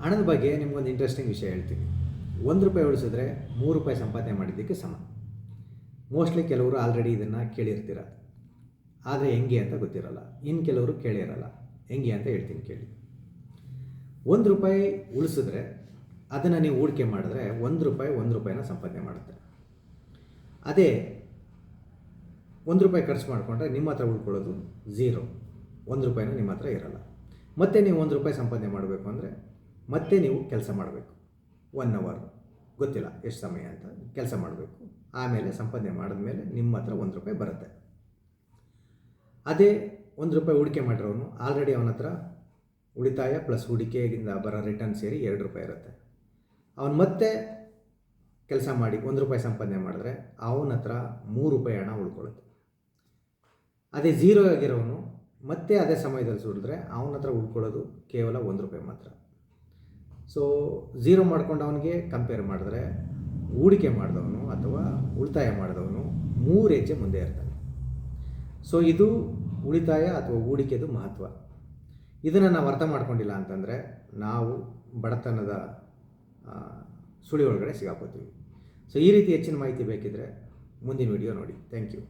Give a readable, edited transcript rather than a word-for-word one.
ಹಣದ ಬಗ್ಗೆ ನಿಮಗೊಂದು ಇಂಟ್ರೆಸ್ಟಿಂಗ್ ವಿಷಯ ಹೇಳ್ತೀನಿ. ₹1 ಉಳಿಸಿದ್ರೆ ₹3 ಸಂಪಾದನೆ ಮಾಡಿದ್ದಕ್ಕೆ ಸಮ. ಮೋಸ್ಟ್ಲಿ ಕೆಲವರು ಆಲ್ರೆಡಿ ಇದನ್ನು ಕೇಳಿರ್ತೀರ, ಆದರೆ ಹೆಂಗೆ ಅಂತ ಗೊತ್ತಿರಲ್ಲ. ಇನ್ನು ಕೆಲವರು ಕೇಳಿರಲ್ಲ. ಹೆಂಗೆ ಅಂತ ಹೇಳ್ತೀನಿ ಕೇಳಿ. ₹1 ಉಳಿಸಿದ್ರೆ ಅದನ್ನು ನೀವು ಹೂಡಿಕೆ ಮಾಡಿದ್ರೆ ₹1 ಸಂಪಾದನೆ ಮಾಡುತ್ತೆ. ಅದೇ ₹1 ಖರ್ಚು ಮಾಡಿಕೊಂಡ್ರೆ ನಿಮ್ಮ ಹತ್ರ ಉಳ್ಕೊಳ್ಳೋದು ಝೀರೋ. ₹1 ನಿಮ್ಮ ಹತ್ರ ಇರಲ್ಲ. ಮತ್ತೆ ನೀವು ₹1 ಸಂಪಾದನೆ ಮಾಡಬೇಕು ಅಂದರೆ ಮತ್ತೆ ನೀವು ಕೆಲಸ ಮಾಡಬೇಕು. 1 ಅವರ್, ಗೊತ್ತಿಲ್ಲ ಎಷ್ಟು ಸಮಯ ಅಂತ ಕೆಲಸ ಮಾಡಬೇಕು. ಆಮೇಲೆ ಸಂಪಾದನೆ ಮಾಡಿದ್ಮೇಲೆ ನಿಮ್ಮ ಹತ್ರ ₹1 ಬರುತ್ತೆ. ಅದೇ ₹1 ಹೂಡಿಕೆ ಮಾಡಿರೋನು ಆಲ್ರೆಡಿ ಅವನ ಹತ್ರ ಉಳಿತಾಯ ಪ್ಲಸ್ ಹೂಡಿಕೆಯಿಂದ ಬರೋ ರಿಟರ್ನ್ ಸೇರಿ ₹2 ಇರುತ್ತೆ. ಅವನು ಮತ್ತೆ ಕೆಲಸ ಮಾಡಿ ₹1 ಸಂಪಾದನೆ ಮಾಡಿದ್ರೆ ಅವನ ಹತ್ರ ₹3 ಹಣ ಉಳ್ಕೊಳ್ಳುತ್ತೆ. ಅದೇ ಝೀರೋ ಆಗಿರೋನು ಮತ್ತೆ ಅದೇ ಸಮಯದಲ್ಲಿ ಸುಡಿದ್ರೆ ಅವನ ಹತ್ರ ಉಳ್ಕೊಳ್ಳೋದು ಕೇವಲ ₹1 ಮಾತ್ರ. ಸೊ ಝೀರೋ ಮಾಡ್ಕೊಂಡು ಅವನಿಗೆ ಕಂಪೇರ್ ಮಾಡಿದ್ರೆ ಹೂಡಿಕೆ ಮಾಡಿದವನು ಅಥವಾ ಉಳಿತಾಯ ಮಾಡಿದವನು 3 ಹೆಜ್ಜೆ ಮುಂದೆ ಇರ್ತಾನೆ. ಸೊ ಇದು ಉಳಿತಾಯ ಅಥವಾ ಹೂಡಿಕೆದು ಮಹತ್ವ. ಇದನ್ನು ನಾವು ಅರ್ಥ ಮಾಡ್ಕೊಂಡಿಲ್ಲ ಅಂತಂದರೆ ನಾವು ಬಡತನದ ಸುಳಿ ಒಳಗಡೆ ಸಿಗಾಕೋತೀವಿ. ಸೊ ಈ ರೀತಿ ಹೆಚ್ಚಿನ ಮಾಹಿತಿ ಬೇಕಿದ್ದರೆ ಮುಂದಿನ ವಿಡಿಯೋ ನೋಡಿ. Thank you.